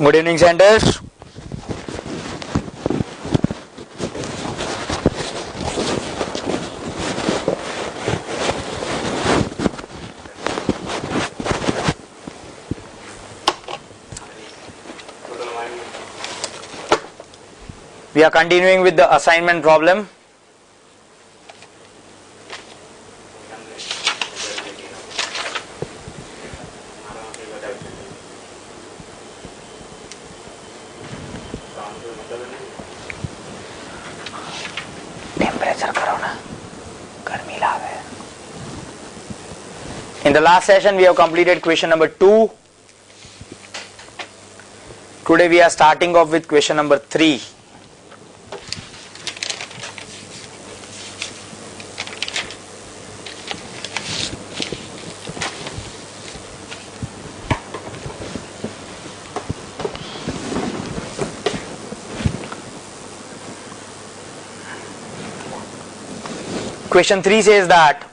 Good evening, centers. We are continuing with the assignment problem. In the last session we have completed question number 2. Today we are starting off with question number 3. Question 3 says that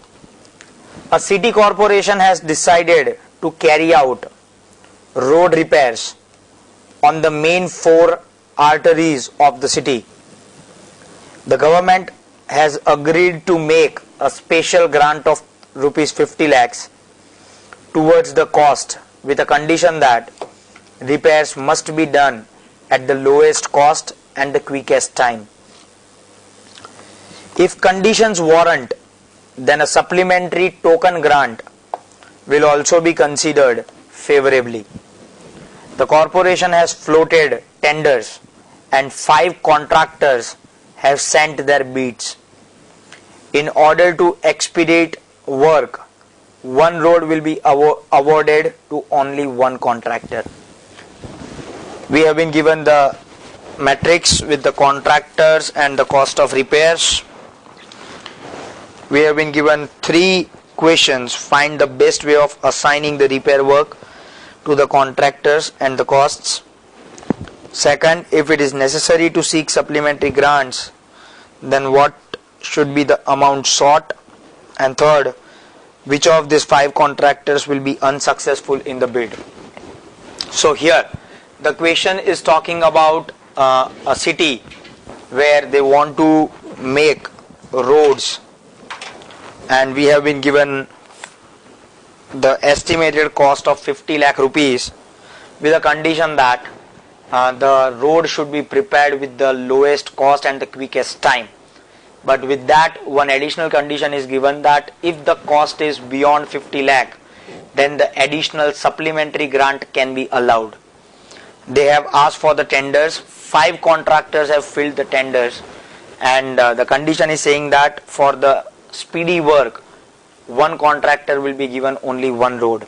a city corporation has decided to carry out road repairs on the main 4 arteries of the city. The government has agreed to make a special grant of rupees 50 lakhs towards the cost with a condition that repairs must be done at the lowest cost and the quickest time. If conditions warrant, then a supplementary token grant will also be considered favorably. The corporation has floated tenders and 5 contractors have sent their bids. In order to expedite work, one road will be awarded to only one contractor. We have been given the matrix with the contractors and the cost of repairs. We have been given 3 questions. Find the best way of assigning the repair work to the contractors and the costs. Second, if it is necessary to seek supplementary grants, then what should be the amount sought? And third, which of these 5 contractors will be unsuccessful in the bid? So here the question is talking about a city where they want to make roads, and we have been given the estimated cost of 50 lakh rupees with a condition that the road should be prepared with the lowest cost and the quickest time. But with that, one additional condition is given that if the cost is beyond 50 lakh, then the additional supplementary grant can be allowed. They have asked for the tenders. 5 contractors have filled the tenders, and the condition is saying that for the speedy work, one contractor will be given only one road.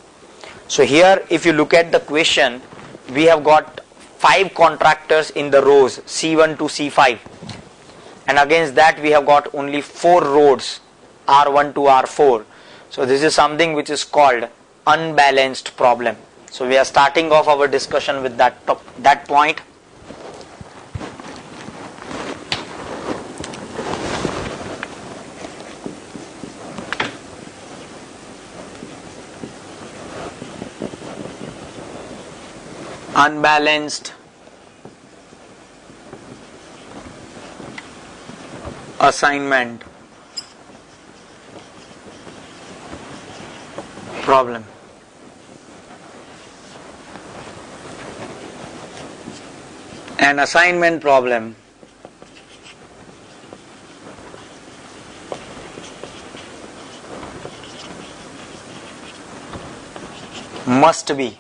So here if you look at the question, we have got 5 contractors in the rows C1 to C5, and against that we have got only 4 roads R1 to R4. So this is something which is called unbalanced problem. So we are starting off our discussion with that point. Unbalanced assignment problem. An assignment problem must be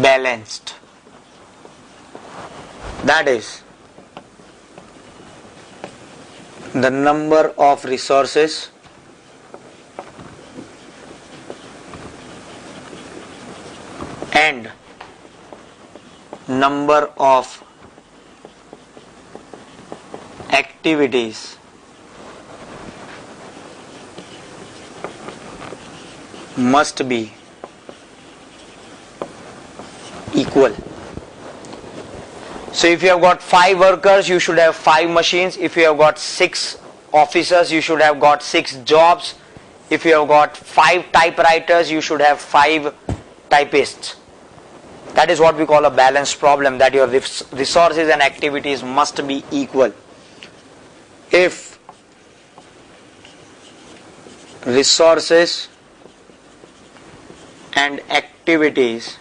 balanced. That is, the number of resources and number of activities must be equal. So if you have got 5 workers, you should have 5 machines. If you have got 6 officers, you should have got 6 jobs. If you have got 5 typewriters, you should have 5 typists. That is what we call a balanced problem, that your resources and activities must be equal. If resources and activities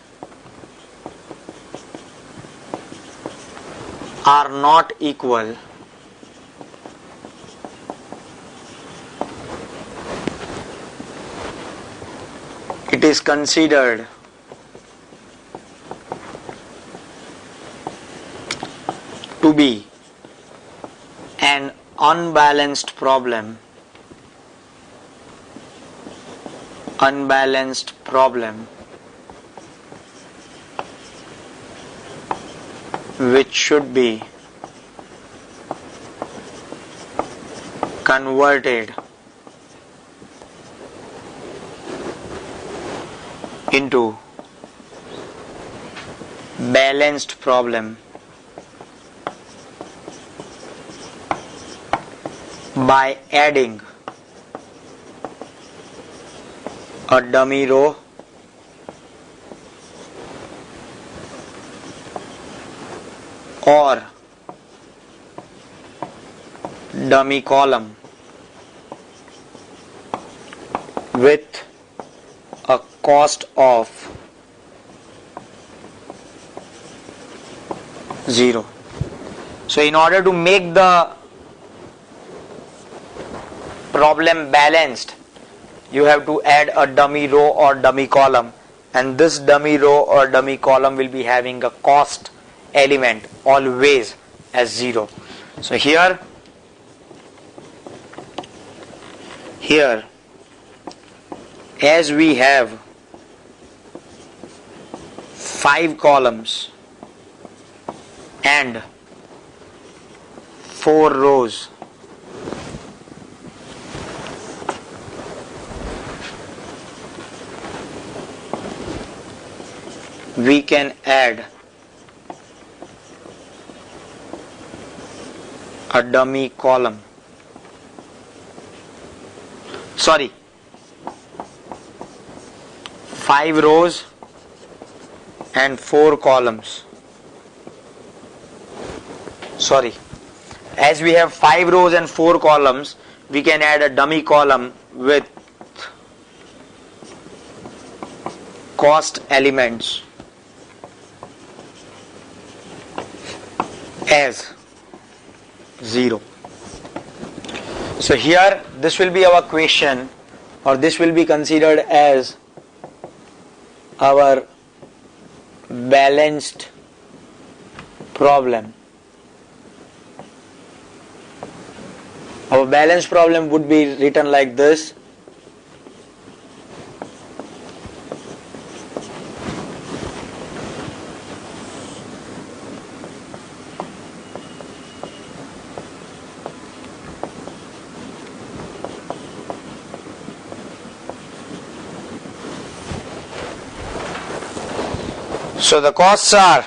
are not equal, it is considered to be an unbalanced problem. Which should be converted into balanced problem by adding a dummy row or dummy column with a cost of 0. So in order to make the problem balanced, you have to add a dummy row or dummy column, and this dummy row or dummy column will be having a cost element always as 0. So here as we have 5 columns and 4 rows, we can add a dummy column. 5 rows and 4 columns. As we have 5 rows and 4 columns, we can add a dummy column with cost elements as 0. So here this will be our question, or this will be considered as our balanced problem. Our balanced problem would be written like this. So the costs are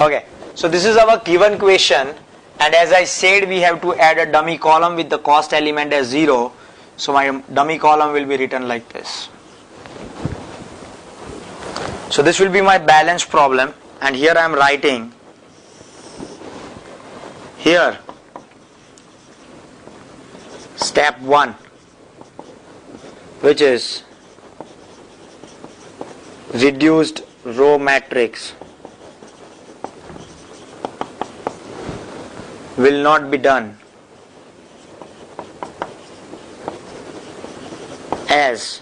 okay. So this is our given question, and as I said, we have to add a dummy column with the cost element as 0. So my dummy column will be written like this. So this will be my balance problem, and here I am writing here step 1, which is reduced row matrix will not be done as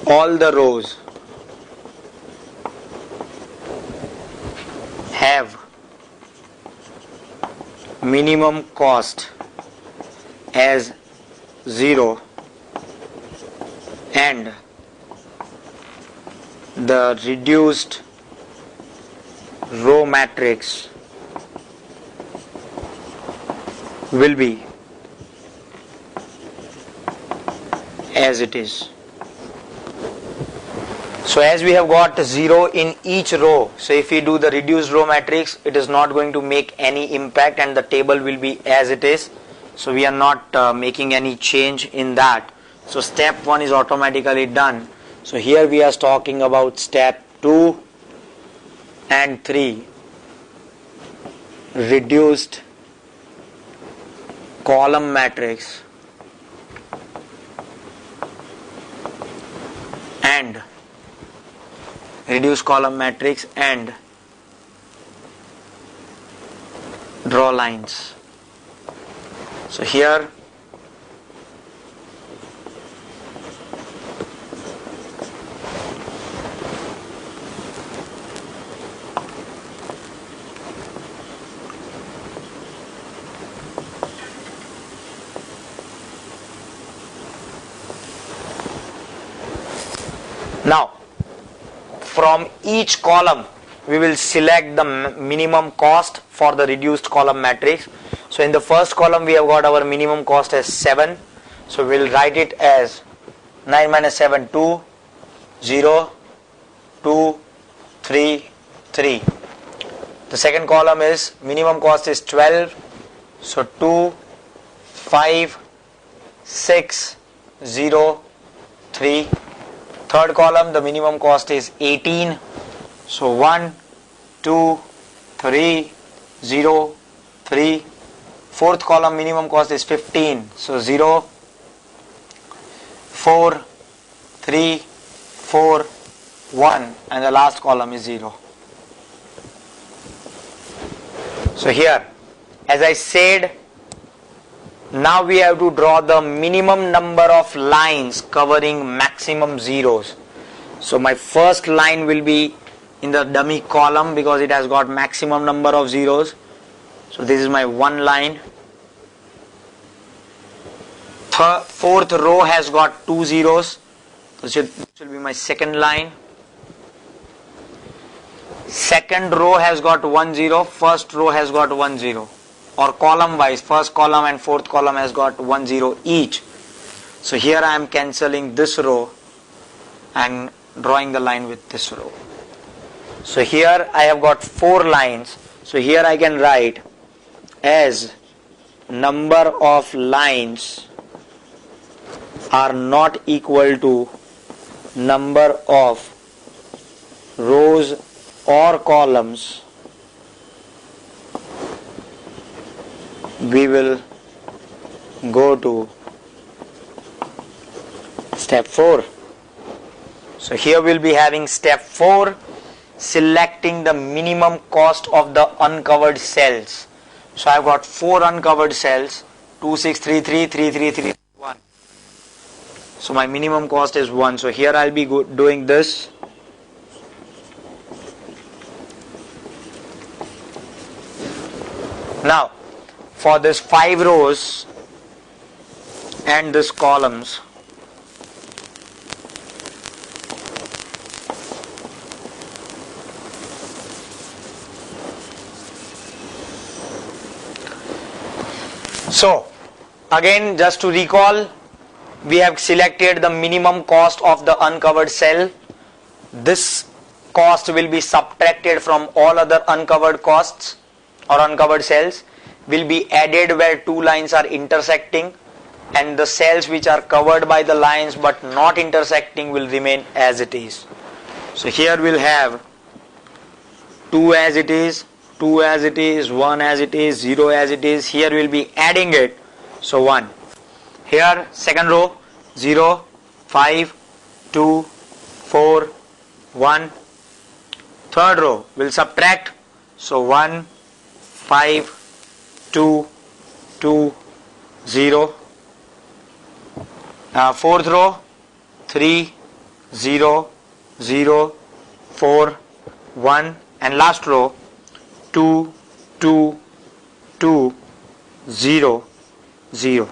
all the rows have minimum cost as 0 and the reduced row matrix will be as it is. So as we have got 0 in each row, so if we do the reduced row matrix, it is not going to make any impact and the table will be as it is. So we are not making any change in that. So step 1 is automatically done. So here we are talking about step 2 and 3, reduced column matrix and reduce column matrix and draw lines. So here now from each column we will select the minimum cost for the reduced column matrix. So in the first column we have got our minimum cost as 7. So we will write it as 9 minus 7, 2, 0, 2, 3, 3. The second column is minimum cost is 12. So 2, 5, 6, 0, 3. Third column, the minimum cost is 18. So 1, 2, 3, 0, 3. Fourth column, minimum cost is 15. So 0, 4, 3, 4, 1. And the last column is 0. So here, as I said, now we have to draw the minimum number of lines covering maximum zeros. So my first line will be in the dummy column because it has got maximum number of zeros. So this is my one line. Fourth row has got 2 zeros. So this will be my second line. Second row has got 1 0. First row has got 1 0. Or column wise, first column and fourth column has got 1 0 each. So here I am cancelling this row and drawing the line with this row. So here I have got 4 lines. So here I can write as number of lines are not equal to number of rows or columns, we will go to step 4. So here we'll be having step 4, selecting the minimum cost of the uncovered cells. So I've got 4 uncovered cells, 2, 6, 3, 3, 3, 3, 3, 1. So my minimum cost is 1. So here I'll be doing this. Now for this 5 rows and this columns, so again just to recall, we have selected the minimum cost of the uncovered cell. This cost will be subtracted from all other uncovered costs or uncovered cells, will be added where 2 lines are intersecting, and the cells which are covered by the lines but not intersecting will remain as it is. So here we'll have 2 as it is, 2 as it is, 1 as it is, 0 as it is. Here we'll be adding it. So 1. Here second row 0, 5, 2, 4, 1. Third row will subtract So 1, 5, 2, 2, 0. Fourth row 3, 0, 0, 4, 1, and last row 2, 2, 2, 0, 0.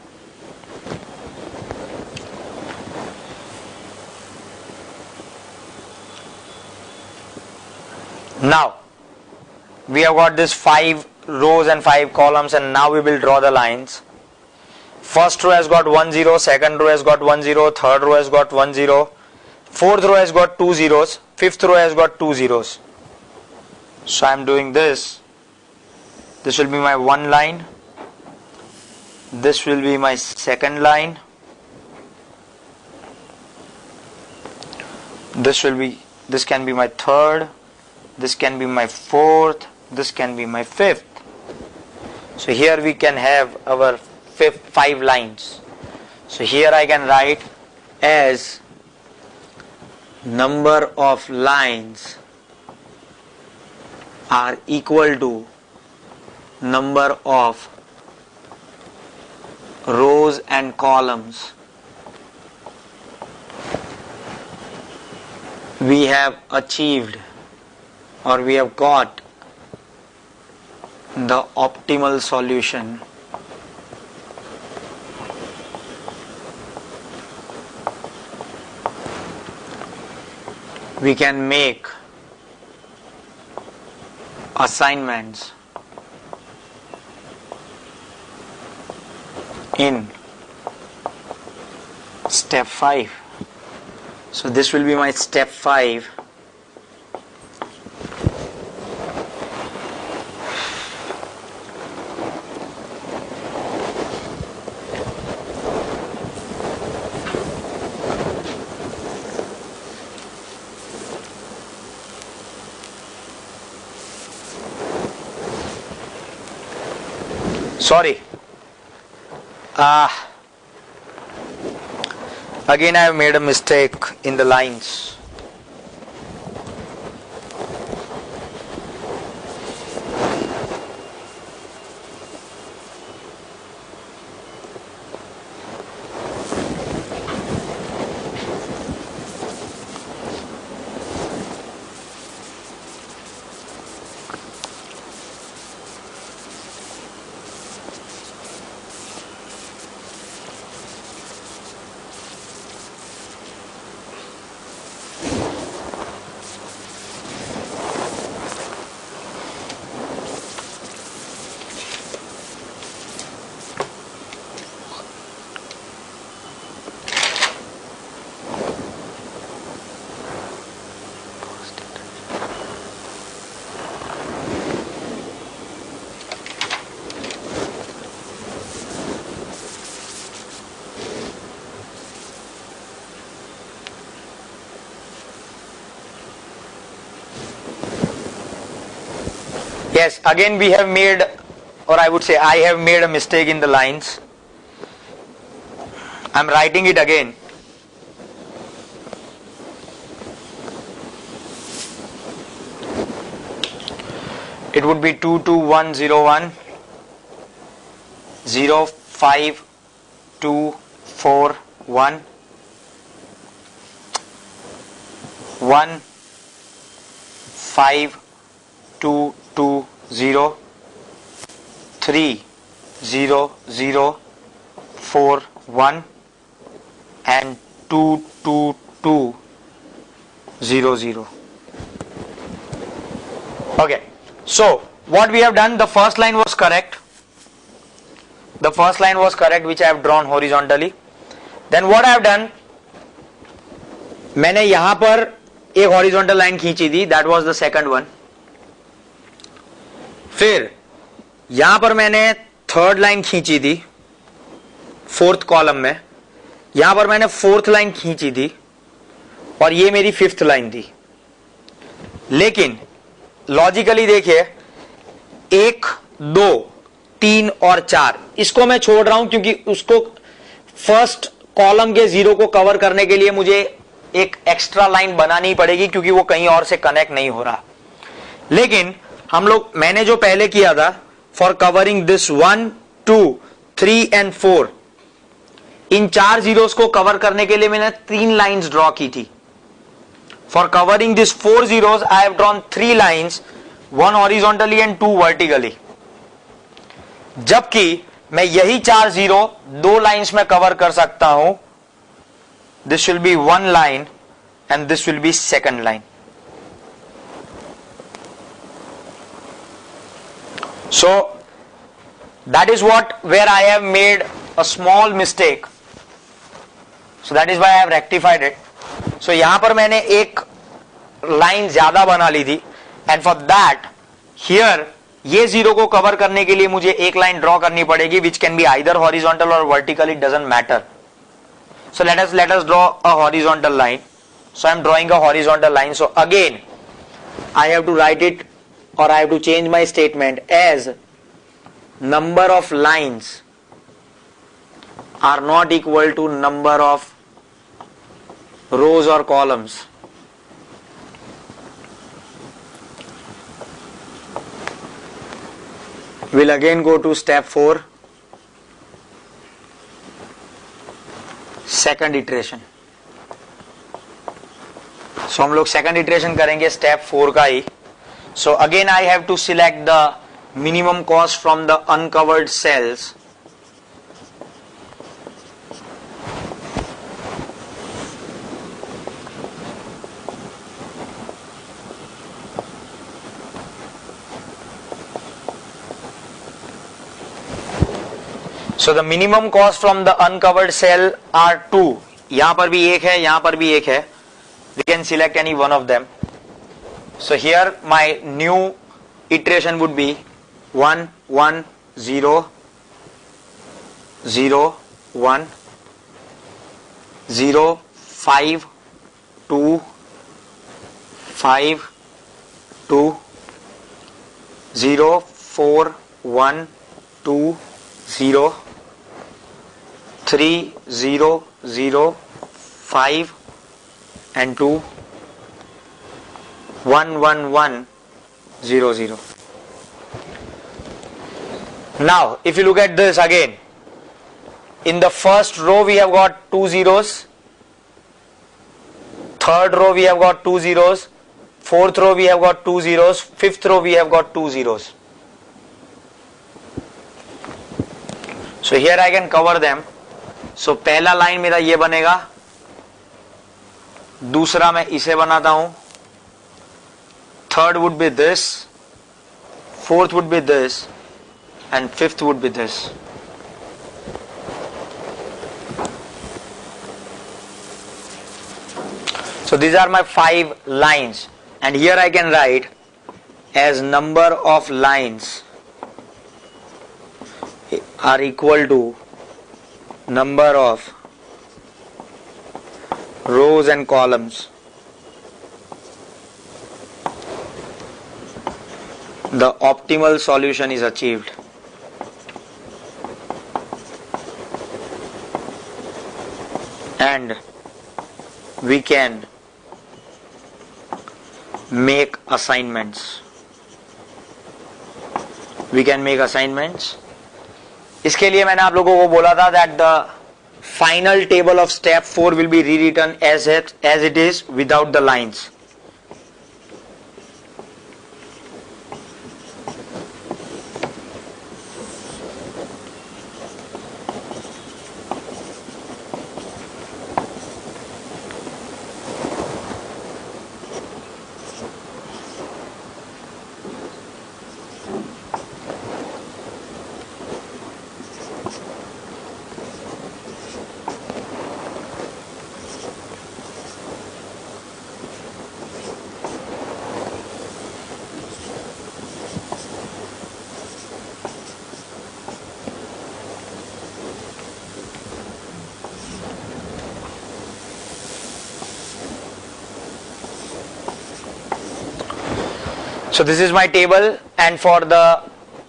Now we have got this 5 rows and 5 columns, and now we will draw the lines. First row has got 1 0, second row has got 1 0, third row has got 1 0, fourth row has got 2 zeros, fifth row has got 2 zeros. So I am doing this. This will be my one line. This will be my second line. This can be my third. This can be my fourth. This can be my fifth. So here we can have our 5 lines. So here I can write as number of lines are equal to number of rows and columns we have achieved, or we have got the optimal solution we can make assignments in step 5. So this will be my step 5. Sorry. Again I have made a mistake in the lines. Yes, again we have made, or I would say I have made a mistake in the lines. I am writing it again. It would be 22101 05241 15220 30041 and 22200. Okay, so what we have done, the first line was correct. The first line was correct, which I have drawn horizontally. Then what I have done, मैंने यहां पर एक horizontal line खींची थी, that was the second one. फिर यहां पर मैंने थर्ड लाइन खींची थी फोर्थ कॉलम में, यहां पर मैंने फोर्थ लाइन खींची थी, और ये मेरी फिफ्थ लाइन थी. लेकिन लॉजिकली देखिए, 1, 2, 3 और 4 इसको मैं छोड़ रहा हूं, क्योंकि उसको फर्स्ट कॉलम के जीरो को कवर करने के लिए मुझे एक एक्स्ट्रा लाइन बनानी पड़ेगी, क्योंकि वो कहीं और से कनेक्ट नहीं हो रहा. लेकिन हम लोग मैंने जो पहले किया था for covering this 1, 2, 3 and 4, in 4 zeros को कवर करने के लिए मैंने 3 लाइंस ड्रॉ की थी. For covering this 4 zeros I have drawn 3 lines, 1 horizontally and 2 vertically. जबकि मैं यही 4 जीरो 2 लाइंस में कवर कर सकता हूं. This will be 1 line and this will be second line. So that is where I have made a small mistake. So that is why I have rectified it. So यहां पर मैंने एक line ज्यादा बना ली थी, and for that here ये zero को cover करने के लिए मुझे एक लाइन ड्रॉ करनी पड़ेगी, which can be either horizontal or vertical, it doesn't matter. So let us draw a horizontal line. So I am drawing a horizontal line. So again I have to write it, or I have to change my statement as number of lines are not equal to number of rows or columns. We'll again go to step 4, second iteration. So हम लोग second iteration करेंगे step 4 का ही. So again I have to select the minimum cost from the uncovered cells. So the minimum cost from the uncovered cell are 2. यहाँ पर भी एक है, यहाँ पर भी एक है. We can select any one of them. So here my new iteration would be 1, 1, 0, 0, 1, 0, 5, 2, 5, 2, 0, 4, 1, 2, 0, 3, 0, 0, 5 and 2, 1, 1, 1, 0, 0. Now if you look at this again, in the first row we have got 2 zeros, third row we have got 2 zeros, fourth row we have got 2 zeros, fifth row we have got 2 zeros. So here I can cover them. So पहला line मेरा ये बनेगा, दूसरा मैं इसे बनाता हूं, third would be this, fourth would be this and fifth would be this. So these are my 5 lines, and here I can write as number of lines are equal to number of rows and columns. The optimal solution is achieved. And we can make assignments. We can make assignments. इसके लिए मैंने आप लोगों को बोला था that the final table of step 4 will be rewritten as it is without the lines. So this is my table, and for the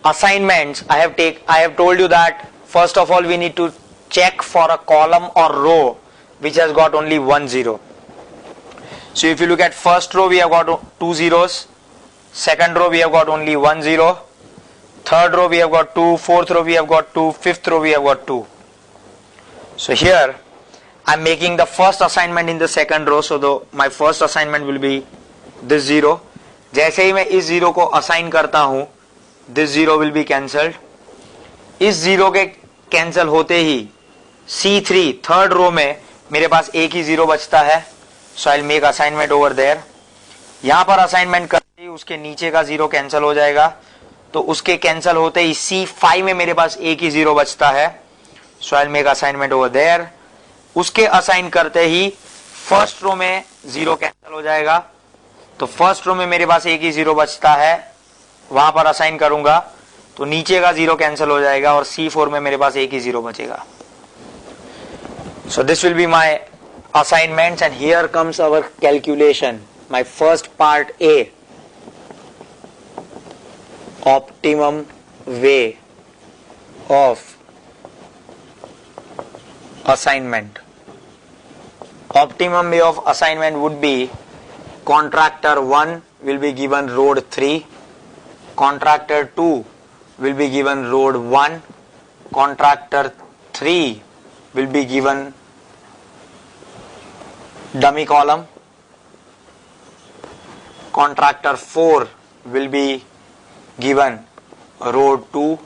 assignments I have told you that first of all we need to check for a column or row which has got only 1 zero. So if you look at first row we have got 2 zeros, Second row we have got only 1 0. Third row we have got 2. Fourth row we have got 2. Fifth row we have got 2. So here I am making the first assignment in the second row. So my first assignment will be this 0. जैसे ही मैं इस 0 को assign करता हूं, this 0 will be cancelled. इस 0 के cancel होते ही C3 third row में मेरे पास एक ही 0 बचता है. So I will make assignment over there. यहां पर असाइनमेंट करते ही उसके नीचे का 0 कैंसिल हो जाएगा, तो उसके कैंसिल होते ही C5 में मेरे पास एक ही 0 बचता है. So I will make assignment over there. उसके असाइन करते ही फर्स्ट रो में 0 कैंसिल हो जाएगा, तो फर्स्ट रो में मेरे पास एक ही 0 बचता है, वहां पर असाइन करूंगा तो नीचे का 0 कैंसिल हो जाएगा और C4 में मेरे पास एक ही 0 बचेगा. So this will be my assignments and here comes our calculation. My first part A, optimum way of assignment. Optimum way of assignment would be contractor 1 will be given road 3, contractor 2 will be given road 1, contractor 3 will be given dummy column, contractor 4 will be given road 2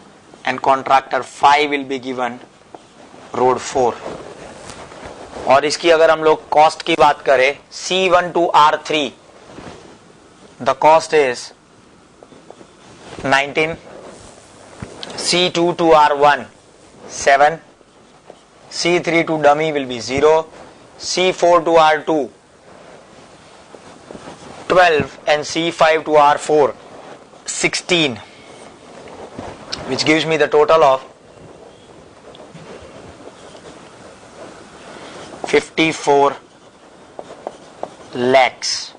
and contractor 5 will be given road 4. और इसकी अगर हम लोग cost की बात करें, C1 to R3 the cost is 19, C2 to R1 7, C3 to dummy will be 0, C4 to R2 12 and C5 to R4 16, which gives me the total of 54 lakhs.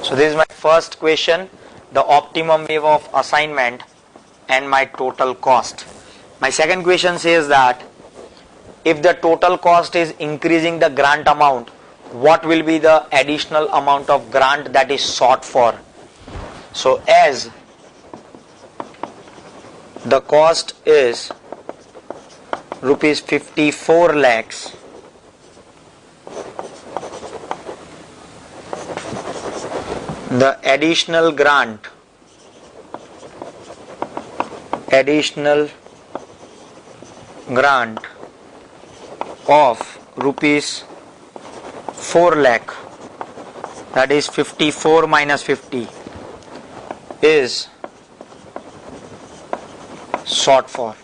So this is my first question, the optimum way of assignment and my total cost. My second question says that if the total cost is increasing the grant amount, what will be the additional amount of grant that is sought for? So as the cost is rupees 54 lakhs, the additional grant of rupees 4 lakh, that is 54 minus 50, is sought for.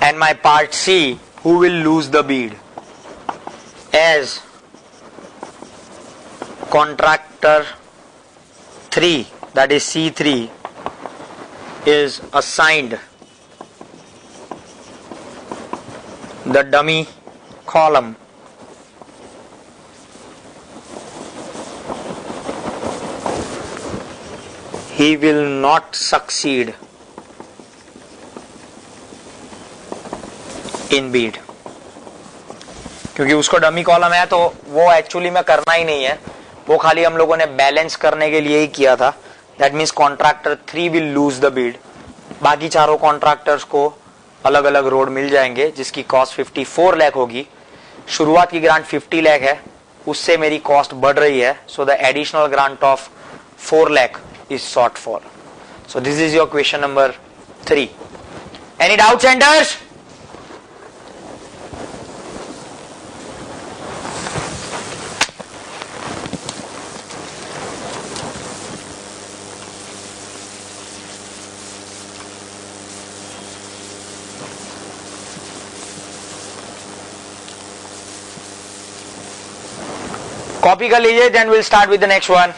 And my part C, who will lose the bid? As contractor 3, that is C3, is assigned the dummy column, he will not succeed in bid. क्योंकि उसको dummy column है तो वो actually में करना ही नहीं है, वो खाली हम लोगों ने बैलेंस करने के लिए ही किया था. That means contractor 3 will lose the bid. बाकी चारों कॉन्ट्रैक्टर्स को अलग अलग रोड मिल जाएंगे जिसकी कॉस्ट 54 लाख होगी. शुरुआत की ग्रांट 50 लाख है, उससे मेरी कॉस्ट बढ़ रही है. So the additional grant of 4 lakh is sought for. So this is your question number 3. Any doubt centres? Copy कर लीजिए, then will start with the next one.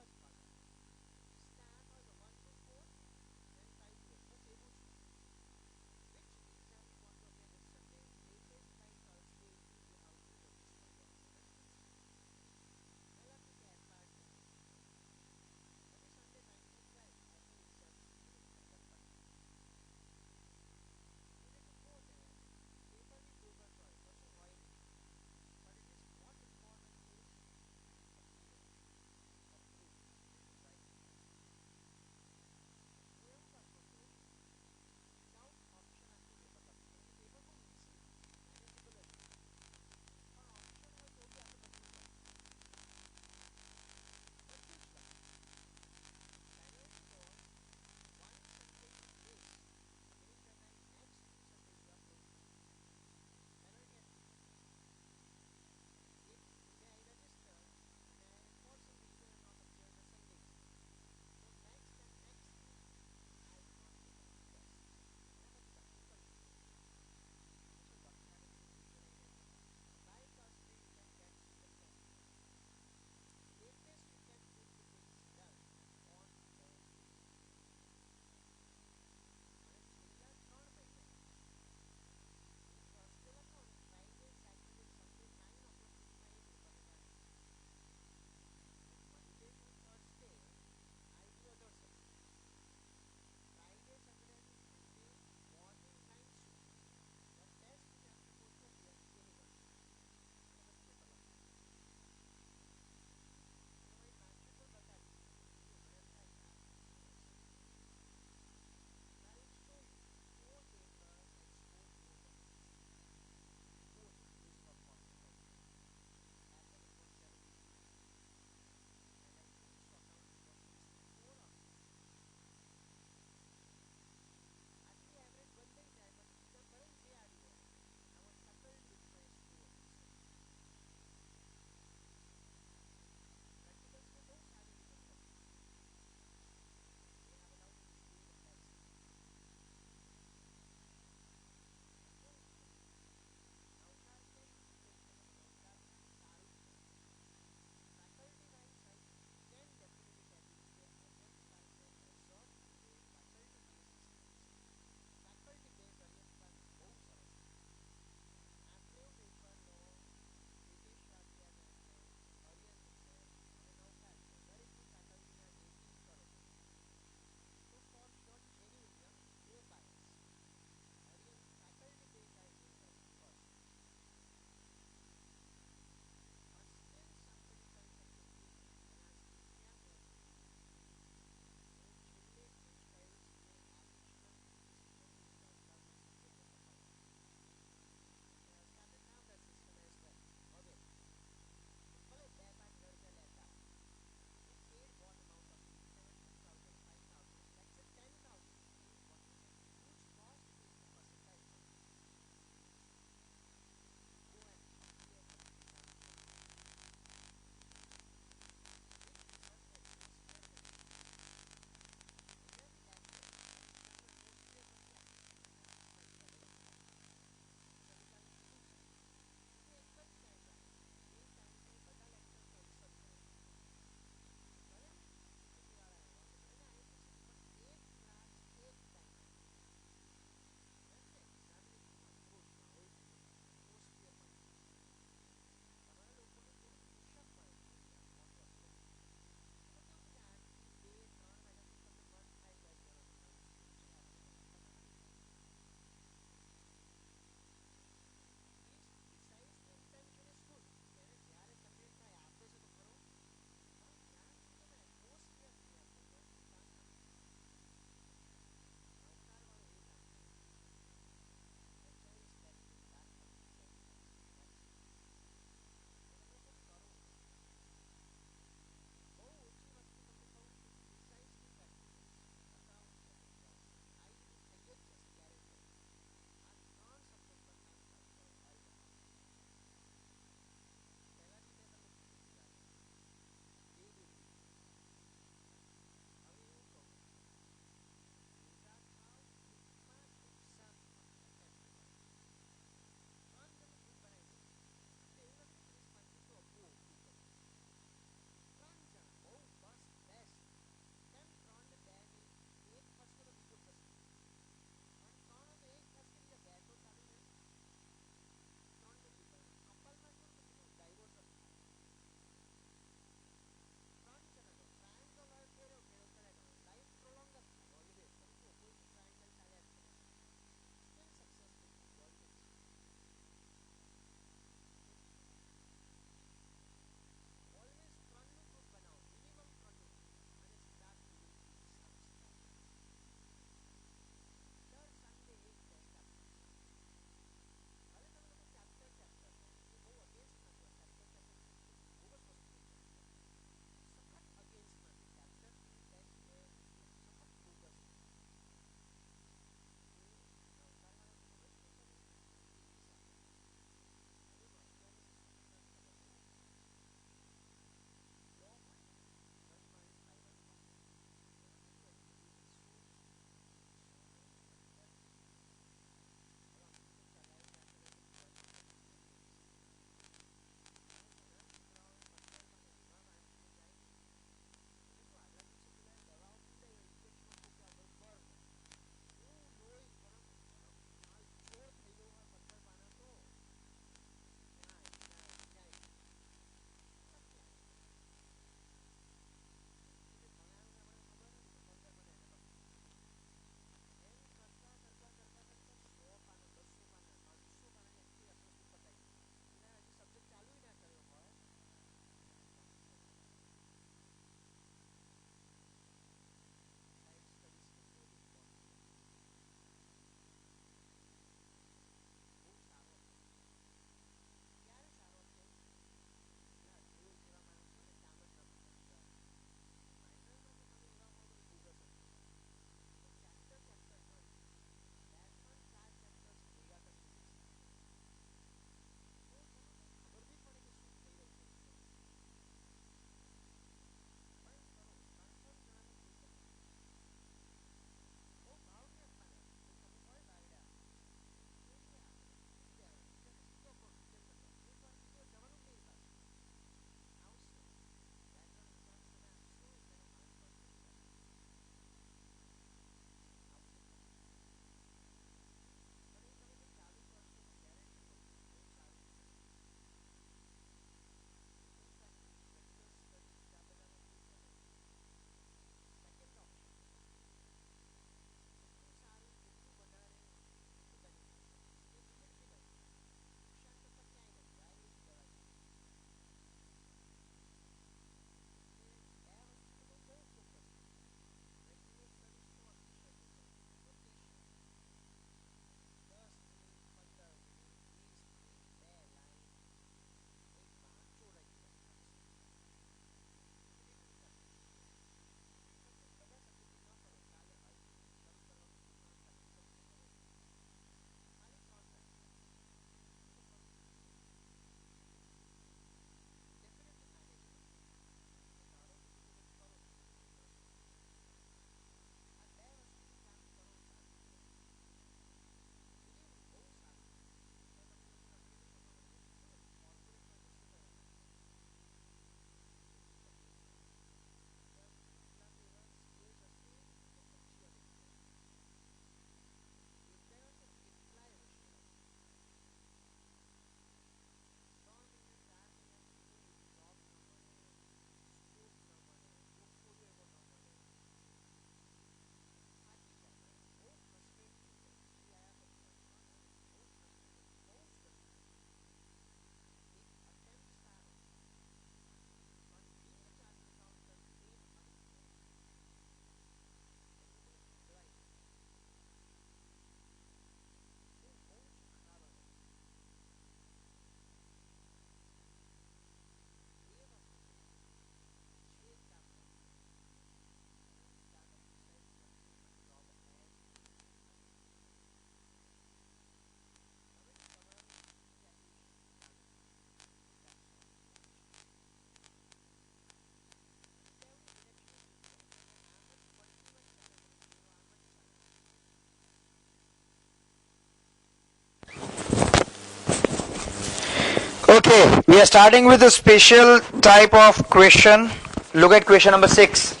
Okay, we are starting with a special type of question. Look at question number 6.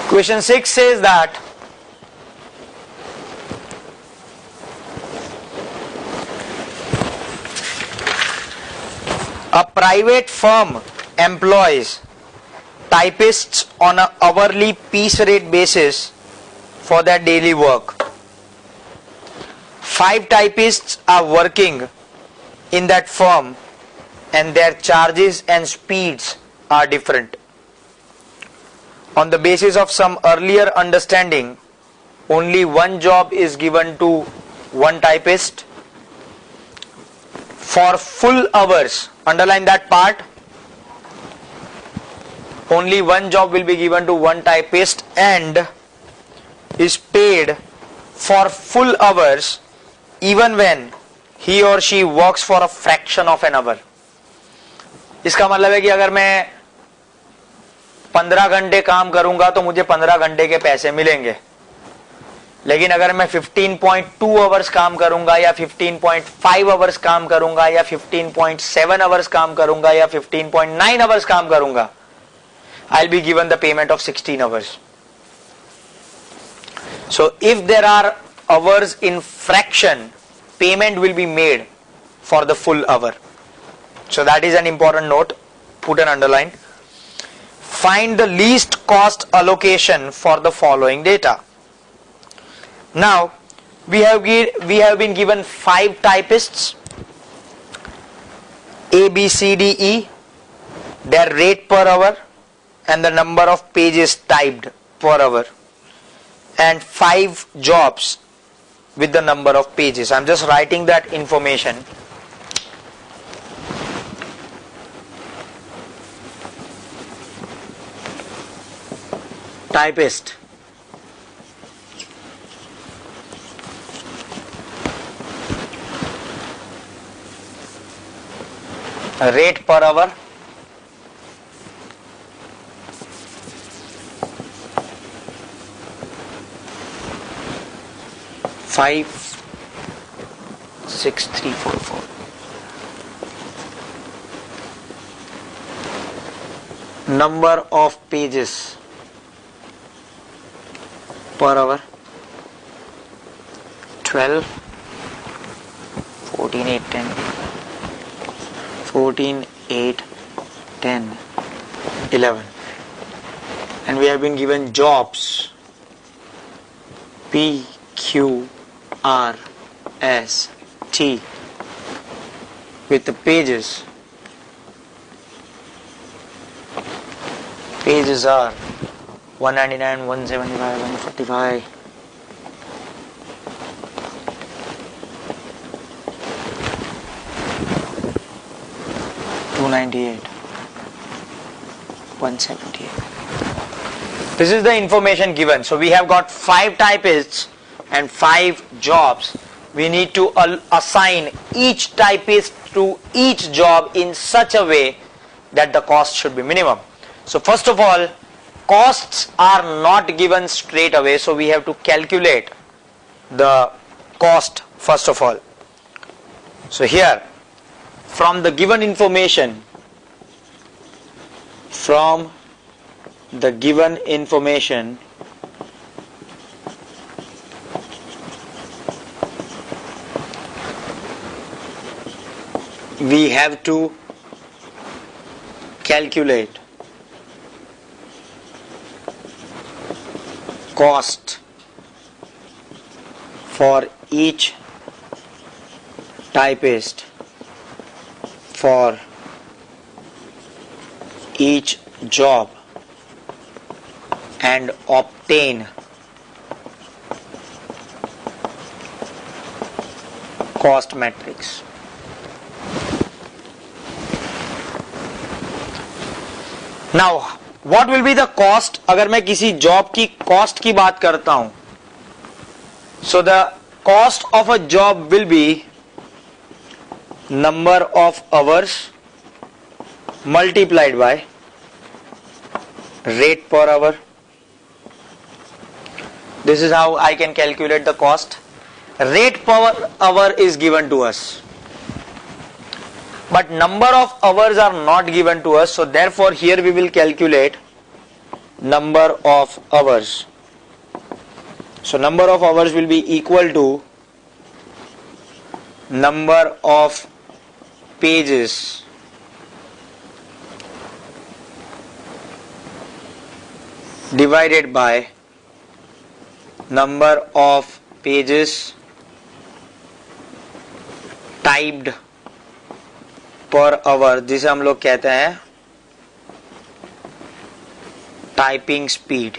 Question 6 says that a private firm employs typists on an hourly piece rate basis for their daily work. 5 typists are working in that firm and their charges and speeds are different. On the basis of some earlier understanding, only one job is given to one typist. For full hours, underline that part, only one job will be given to one typist and is paid for full hours even when he or she works for a fraction of an hour. इसका मतलब है कि अगर मैं 15 घंटे काम करूंगा तो मुझे 15 घंटे के पैसे मिलेंगे, लेकिन अगर मैं 15.2 आवर्स काम करूंगा या 15.5 आवर्स काम करूंगा या 15.7 आवर्स काम करूंगा या 15.9 आवर्स काम करूंगा, I'll be given the payment of 16 hours. So if there are hours in fraction, payment will be made for the full hour. So that is an important note, put an underline. Find the least cost allocation for the following data. Now we have been given 5 typists, A, B, C, D, E, their rate per hour and the number of pages typed per hour, and 5 jobs with the number of pages. I'm just writing that information. Typist, rate per hour, five, 6, 3, 4, 4. Number of pages per hour, 12, 14, 8, 10, 14, 8, 10, 11. And we have been given jobs, P, Q, R, S, T, with the pages. Pages are 199, 175, 145. 298, 178. This is the information given. So we have got 5 typists and 5 jobs. We need to assign each typist to each job in such a way that the cost should be minimum. So first of all, costs are not given straight away, so we have to calculate the cost first of all. So here, from the given information, we have to calculate cost for each typist for each job and obtain cost matrix. Now what will be the cost, अगर मैं किसी job की cost की बात करता हूं, so the cost of a job will be number of hours multiplied by rate per hour. This is how I can calculate the cost. Rate per hour is given to us, but number of hours are not given to us, so therefore here we will calculate number of hours. So number of hours will be equal to number of pages divided by number of pages typed per hour, जिसे हम लोग कहते हैं typing speed.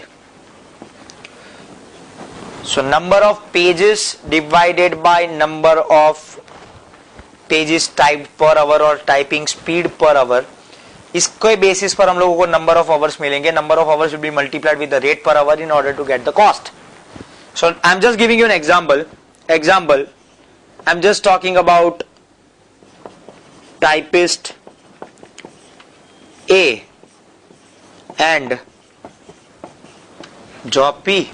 So number of pages divided by number of pages typed per hour और typing speed per hour, इसके basis पर हम लोगों को नंबर ऑफ आवर्स मिलेंगे. Number of hours will be multiplied with the rate per hour in order to get the cost. So I am just giving you an example. I am just talking about typist A and job P.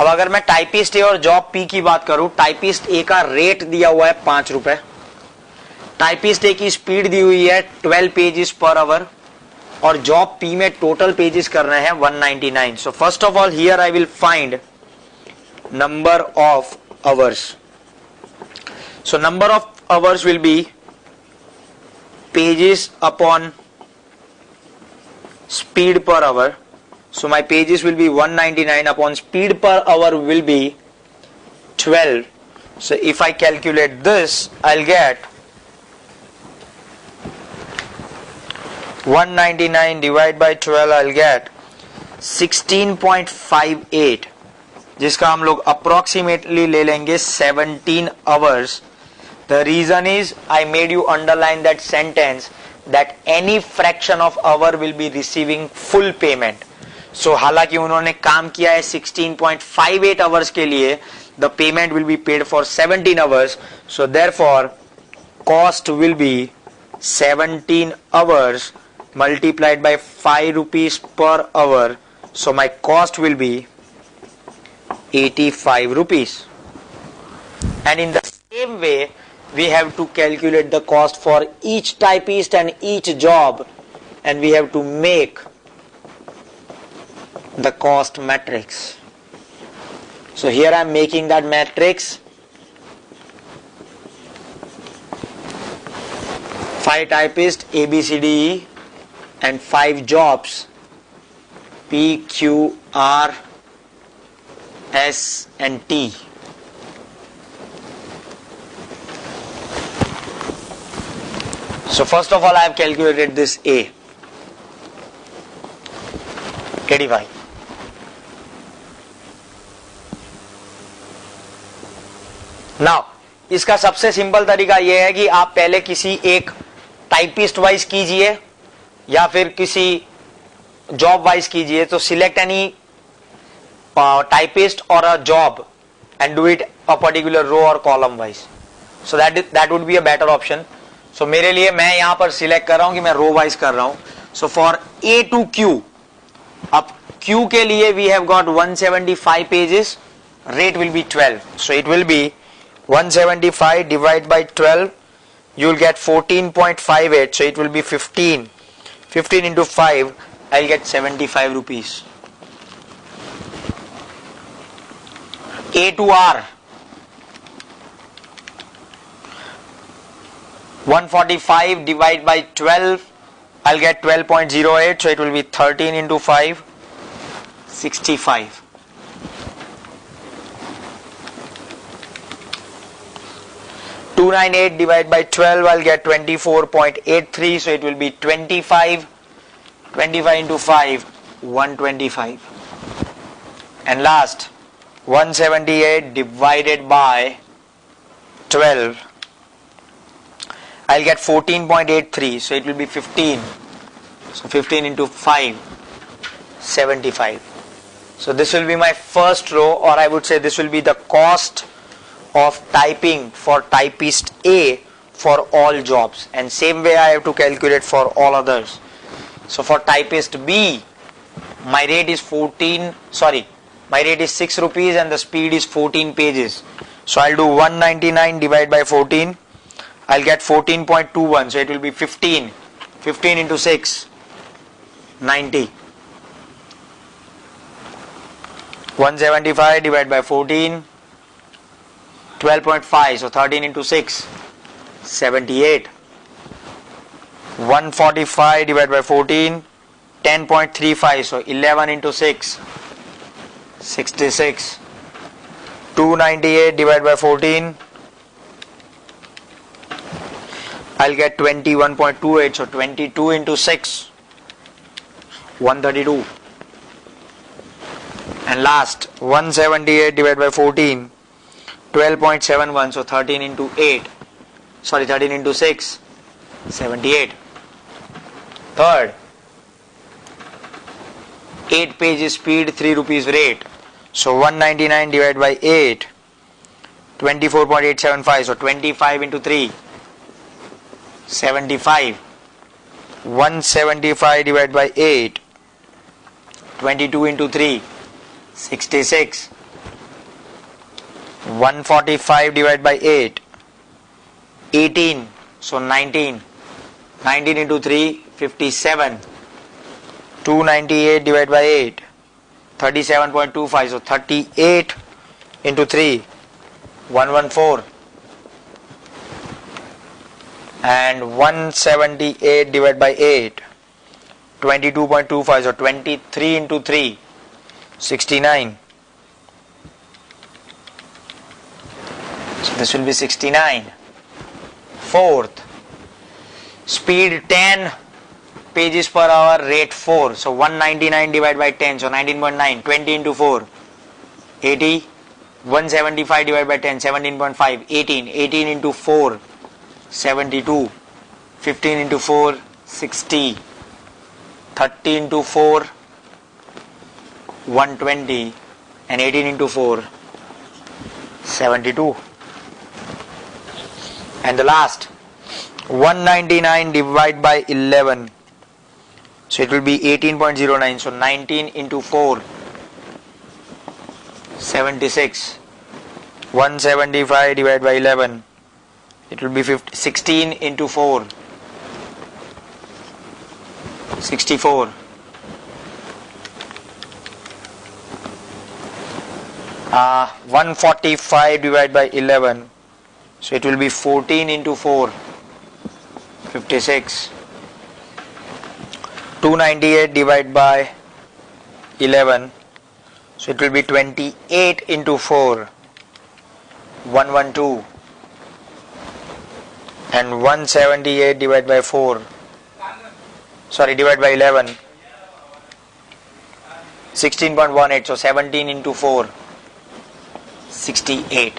अब अगर मैं typist ए और job P की बात करूं, typist ए का rate दिया हुआ है 5 रुपए, टाइपिस्ट ए की स्पीड दी हुई है 12 पेजेस पर आवर, और जॉब पी में टोटल पेजेस करने हैं 199. So first of all here I will find number of hours. So number of hours will B pages upon speed per our. So my pages will be 199 upon speed per hour will be 12. So if I calculate this, I'll get 199 divided by 12, I'll get 16.58, जिसका हम लोग approximately ले लेंगे 17 hours. The reason is I made you underline that sentence that any fraction of hour will be receiving full payment. सो हालांकि उन्होंने काम किया है 16.58 आवर्स के लिए, the payment will be paid for 17 hours. So therefore cost will be 17 hours multiplied by 5 rupees per hour. So my cost will be 85 rupees. And in the same way, we have to calculate the cost for each typist and each job, and we have to make the cost matrix. So here I am making that matrix. 5 typists A, B, C, D, E, and 5 jobs P, Q, R, S and T. So first of all I have calculated this A, 85. Now इसका सबसे simple तरीका यह है कि आप पहले किसी एक टाइपिस्ट वाइज कीजिए या फिर किसी जॉब वाइज कीजिए. तो select any typist or a job and do it a particular row or column wise. So that would be a better option. So मेरे लिए मैं यहां पर सिलेक्ट कर रहा हूं कि मैं रो वाइज कर रहा हूं. So for A to Q, अब क्यू के लिए we have got 175 pages, rate will be 12. So it will be 175 divided by 12, you will get 14.58, so it will be 15 into 5, I'll get 75 rupees. A to R, 145 divided by 12, I'll get 12.08, so it will be 13 into 5, 65. 298 divided by 12, I'll get 24.83, so it will be 25 into 5, 125. And last, 178 divided by 12, I'll get 14.83, so it will be 15 So 15 into 5, 75. So this will be my first row, or I would say this will be the cost of typing for typist A for all jobs, and same way I have to calculate for all others. So for typist B, my rate is 6 rupees and the speed is 14 pages. So I'll do 199 divided by 14. I'll get 14.21. So it will be 15. 15 into 6, 90. 175 divided by 14, 12.5. So 13 into 6, 78. 145 divided by 14, 10.35. So 11 into 6, 66. 298 divided by 14, I'll get 21.28. So 22 into 6, 132. And last, 178 divided by 14, 12.71. So 13 into 6, 78. Third, 8 pages speed, 3 rupees rate. So 199 divided by 8, 24.875. So 25 into 3, 75. 175 divided by 8, 22 into 3, 66. 145 divided by 8, 18. So 19. 19 into 3, 57. 298 divided by 8, 37.25. So 38 into 3, 114. And 178 divided by 8, 22.25. So 23 into 3, 69. So this will be 69. Fourth, speed 10 pages per hour, rate 4. So 199 divided by 10, so 19.9. 20 into 4, 80. 175 divided by 10, 17.5. 18. 18 into 4, 72. 15 into 4, 60. 30 into 4, 120. And 18 into 4, 72. And the last, 199 divided by 11. So it will be 18.09. So 19 into 4, 76. 175 divided by 11. It will be 16 into 4, 64. 145 divided by 11. So it will be 14 into 4, 56. 298 divided by 11. So it will be 28 into 4, 112. And 178 divided by 4, divided by 11, 16.18. So 17 into 4, 68.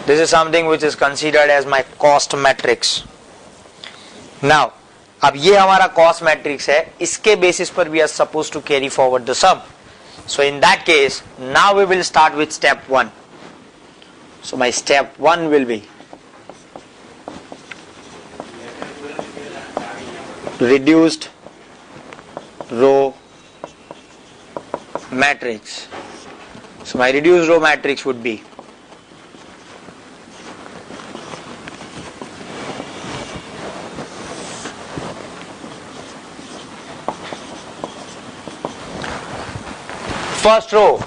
This is something which is considered as my cost matrix. Now, अब ये हमारा cost matrix है, इसके basis पर we are supposed to carry forward the sum. So in that case, now we will start with step 1. So my step 1 will be reduced row matrix. So my reduced row matrix would be first row,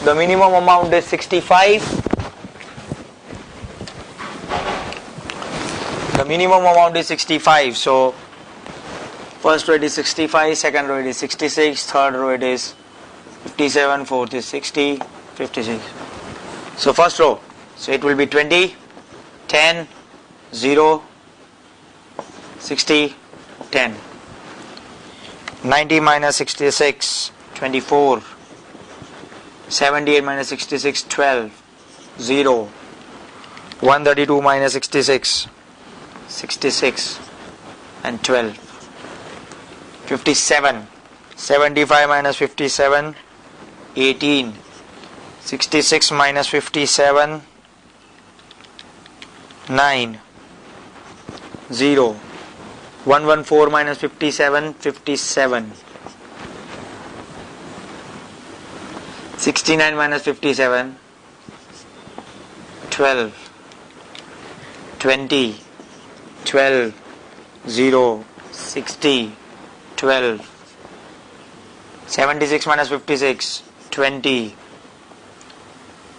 the minimum amount is 65. The minimum amount is 65. So first row it is 65, second row it is 66, third row it is 57, fourth is 60, 56. So first row, so it will be 20, 10, 0, 60, 10. 90 minus 66, 24. 78 minus 66, 12. 0. 132 minus 66, 66 and 12. 57. 75 minus 57, 18. 66 minus 57, 9. 0. 114 minus 57, 57. 69 minus 57, 12. 20. 12. 0. 60. 12. 76 minus 56, 20.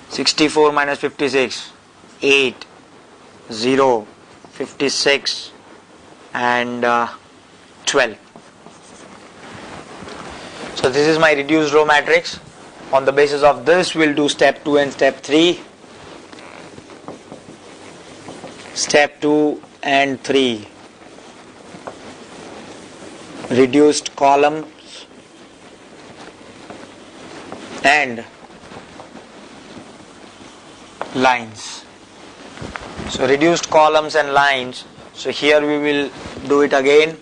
64 minus 56, 8. 0. 56 and 12. So this is my reduced row matrix. On the basis of this, we'll do step 2 and step 3. Step 2 and 3. Reduced columns and lines. So reduced columns and lines. So here we will do it again.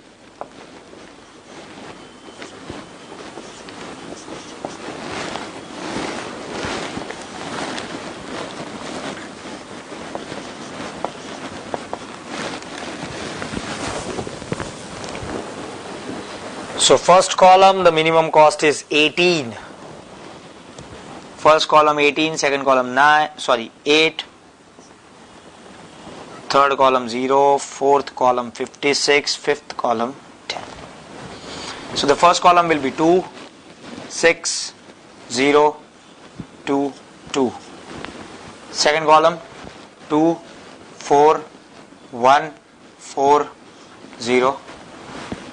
So first column, the minimum cost is 18. First column 18, second column 8, third column 0, fourth column 56, fifth column 10. So the first column will be 2, 6, 0, 2, 2. Second column 2, 4, 1, 4, 0.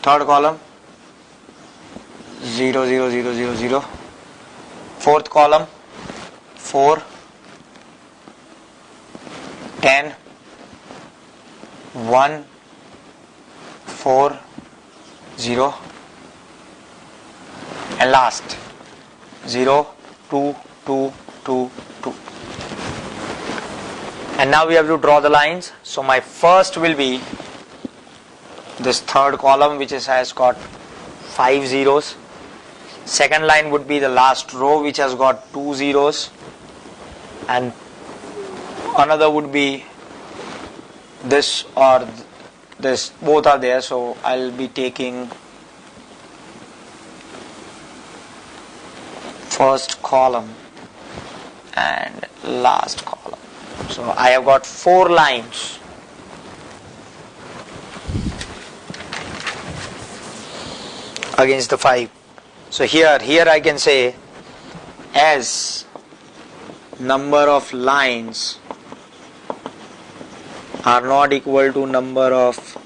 Third column 0, 0, 0, 0, 0. Fourth column 4, 10, 1, 4, 0, and last 0, 2, 2, 2, 2. And now we have to draw the lines. So my first will be this third column, which has got 5 zeros. Second line would be the last row, which has got 2 zeros, and another would be this or this, both are there. So I'll be taking first column and last column. So I have got 4 lines. Against the 5. So here I can say as number of lines are not equal to number of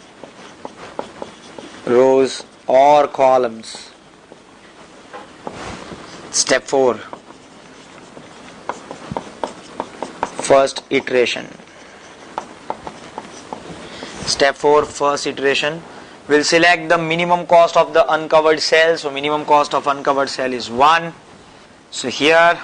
rows or columns. Step 4. First iteration. Step 4, first iteration. We'll select the minimum cost of the uncovered cell. So minimum cost of uncovered cell is 1. So here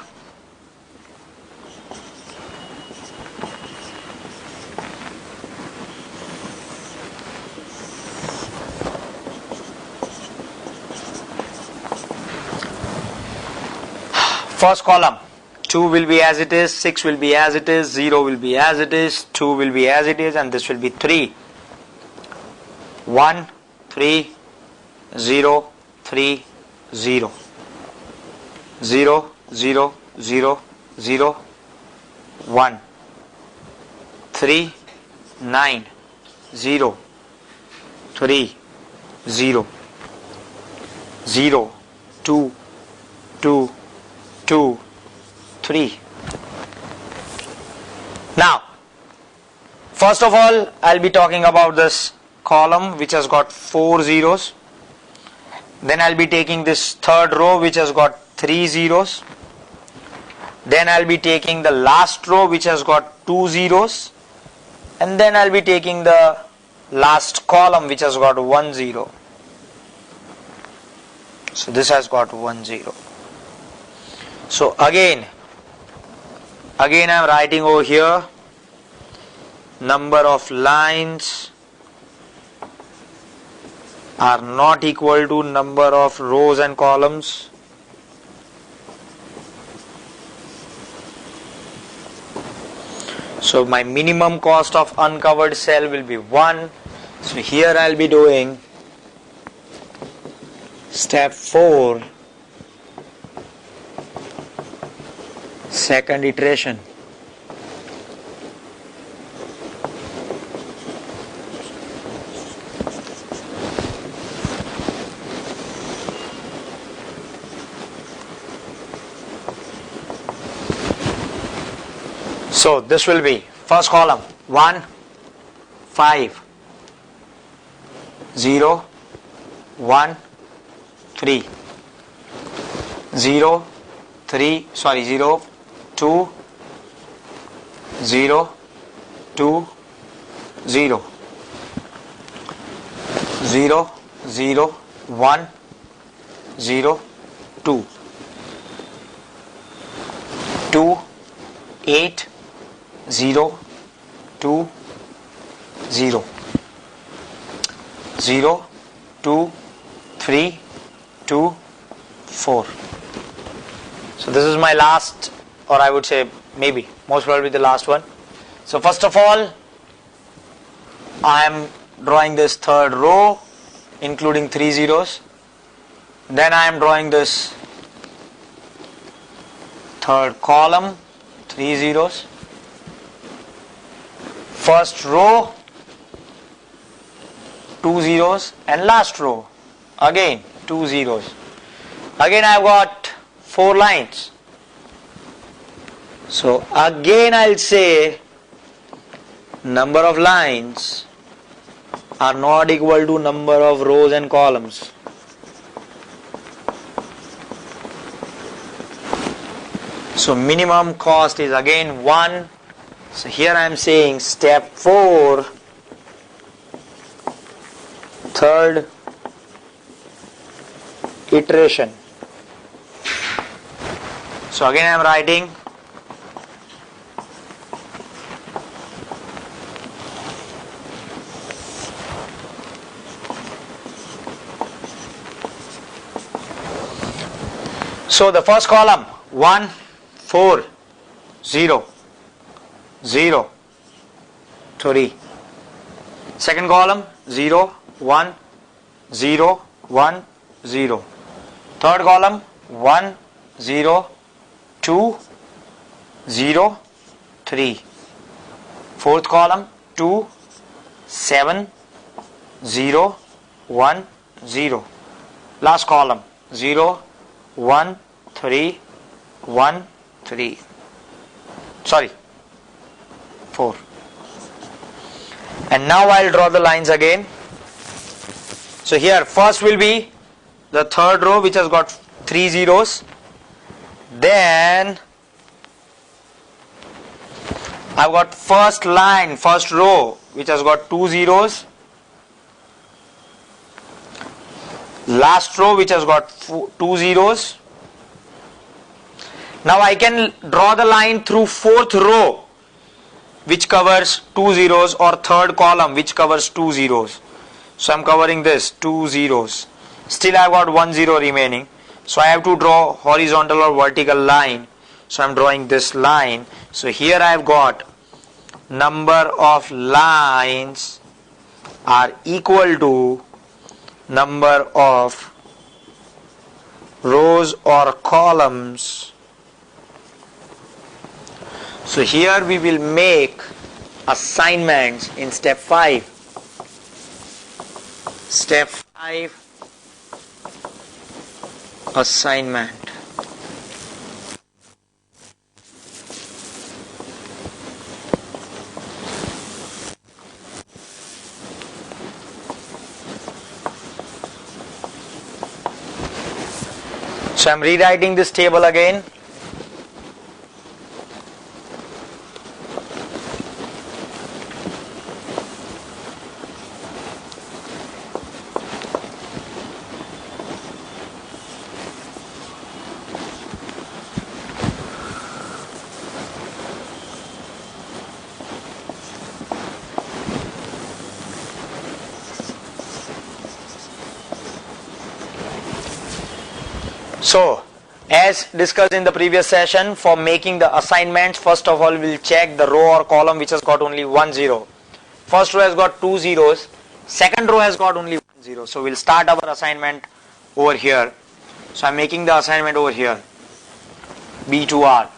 first column 2 will be as it is, 6 will be as it is, 0 will be as it is, 2 will be as it is, and this will be 3. 1, 3, 0, 3, 0. 0, 0, 0, 0, 1. 3, 9, 0, 3, 0. 0, 2, 2, 2, 3. Now, first of all, I'll be talking about this column which has got 4 zeros. Then I'll be taking this third row which has got 3 zeros. Then I'll be taking the last row which has got 2 zeros. And then I'll be taking the last column which has got 1 zero. So this has got 1 0. So again I am writing over here number of lines are not equal to number of rows and columns. So my minimum cost of uncovered cell will be 1. So here I'll be doing step 4, second iteration. So this will be first column 1, 5, 0, 1, 3, 0, 3, 0, 2, 0, 2, 0, 0, 0, 1, 0, 2, 2, 8, 0, 2, 0, 0, 2, 3, 2, 4. So this is my last, or I would say maybe most probably the last one. So first of all, I am drawing this third row including 3 zeros. Then I am drawing this third column, 3 zeros. First row, 2 zeros, and last row again 2 zeros. Again I have got 4 lines. So again I'll say number of lines are not equal to number of rows and columns. So minimum cost is again 1. So here I am saying step 4, third iteration. So again I am writing so the first column 1, 4, 0, 0, 3. Second column 0, 1, 0, 1, 0. Third column 1, 0, 2, 0, 3. Fourth column 2, 7, 0, 1, 0. Last column 0, 1, 3, 1, 3. Sorry, 4. And now I'll draw the lines again. So here first will be the third row which has got 3 zeros. Then I've got first line, first row which has got 2 zeros. Last row which has got 2 zeros. Now I can draw the line through fourth row which covers 2 zeros, or third column which covers 2 zeros. So I am covering this 2 zeros. Still I have got 1 zero remaining. So I have to draw horizontal or vertical line. So I am drawing this line. So here I have got number of lines are equal to number of rows or columns. So here we will make assignments in step 5. Step 5, assignment. So I am rewriting this table again. So, as discussed in the previous session, for making the assignments, first of all we'll check the row or column which has got only 1 0. First row has got 2 zeros, second row has got only 1 0. So we'll start our assignment over here. So I'm making the assignment over here, B to R.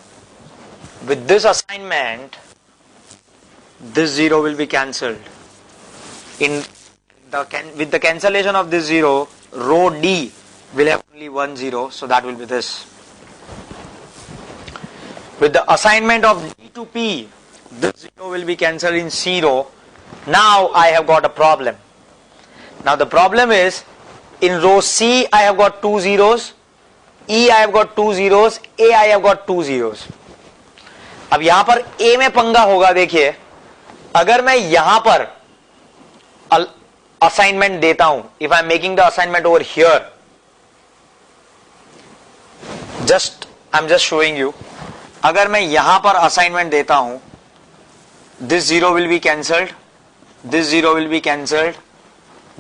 With this assignment, this 0 will be cancelled. With the cancellation of this 0, row D will have only 1 0, so that will be this. With the assignment of D to P, this 0 will be cancelled in C row. Now I have got a problem. Now the problem is, in row C I have got 2 zeros, E I have got 2 zeros, A I have got 2 zeros. अब यहां पर A में पंगा होगा. देखिए, अगर मैं यहां पर असाइनमेंट देता हूं, if I am making the assignment over here, I am just showing you, अगर मैं यहां पर असाइनमेंट देता हूं, this 0 will be cancelled, this 0 will be cancelled,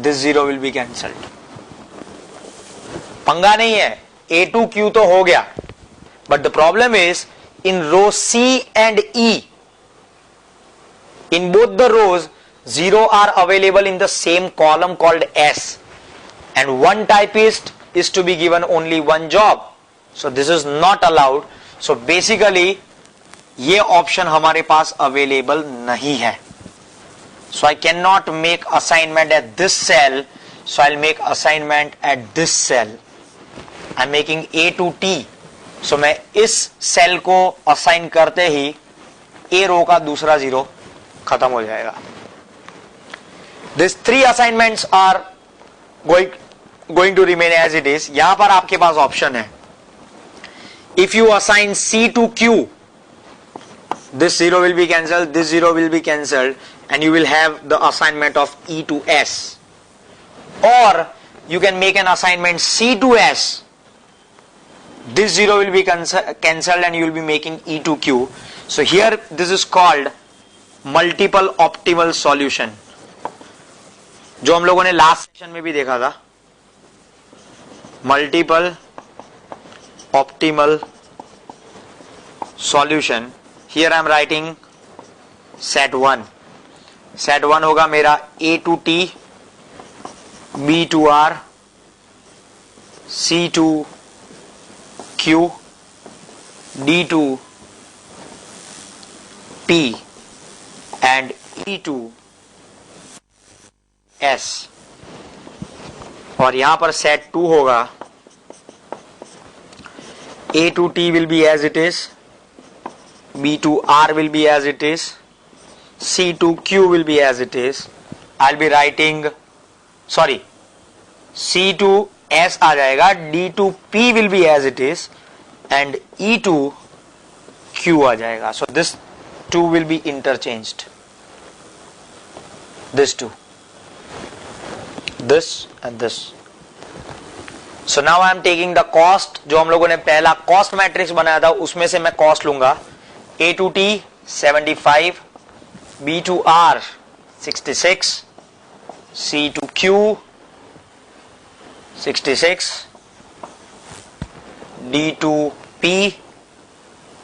this 0 will be cancelled. पंगा नहीं है, A2Q तो हो गया, but the problem is in row C and E, in both the rows 0 are available in the same column called S, and one typist is to be given only one job, so this is not allowed. So basically ये option हमारे पास available नहीं है. So I cannot make assignment at this cell, so I'll make assignment at this cell. I'm making A to T, so मैं इस cell को assign करते ही A रो का दूसरा 0 खत्म हो जाएगा. These 3 assignments are going to remain as it is. यहां पर आपके पास ऑप्शन है, if you assign C to Q, this 0 will be cancelled, this 0 will be cancelled, and you will have the assignment of E to S. Or you can make an assignment C to S, this 0 will be cancelled and you will be making E to Q. So here this is called multiple optimal solution, जो हम लोगों ने last session में भी देखा था. Multiple optimal solution. Here I am writing set 1. Set 1 होगा मेरा A to T, B to R, C to Q, D to P and E to S. और यहां पर set 2 होगा, A to T will be as it is, B to R will be as it is, C to Q will be as it is. I'll be writing, sorry, C to S आ जाएगा, D to P will be as it is, and E to Q आ जाएगा. So this 2 will be interchanged. This 2, this and this. So now I am taking the cost. जो हम लोगों ने पहला cost matrix बनाया था, उसमें से मैं cost लूंगा. A to T 75, B to R 66, C to Q 66, D to P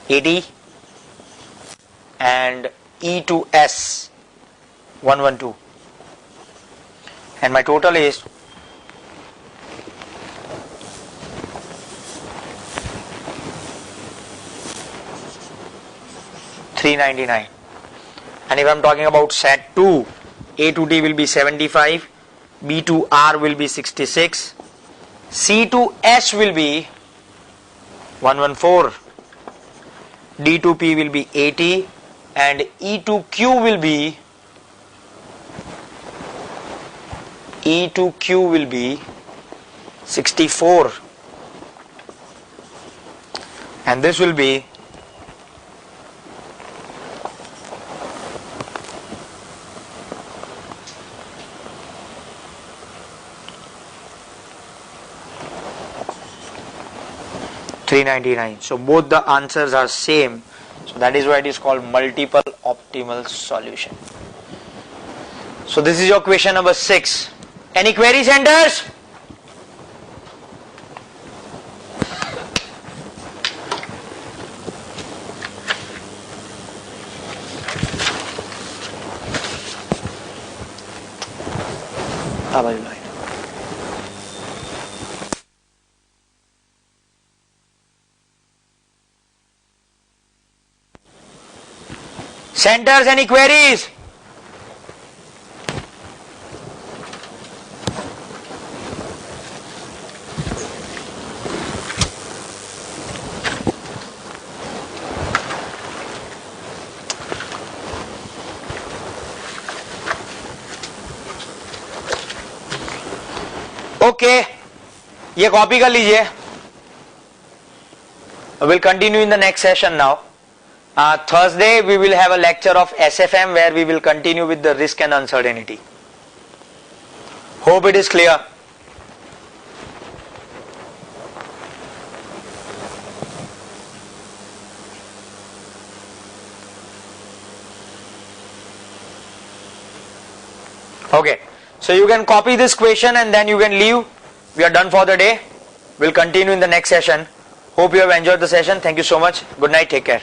80, and E to S 112, and my total is 399. And if I am talking about set 2, A to D will be 75, B to R will be 66, C to S will be 114, D to P will be 80, and E to Q will be 64, and this will be 399. So both the answers are same. So that is why it is called multiple optimal solution. So this is your question number 6. Any query, centers? આ બાજુ line. Centers, any queries? Okay, ये copy कर लीजिए. We'll continue in the next session now. Thursday we will have a lecture of SFM where we will continue with the risk and uncertainty. Hope it is clear. Okay, so you can copy this question and then you can leave. We are done for the day. We'll continue in the next session. Hope you have enjoyed the session. Thank you so much. Good night. Take care.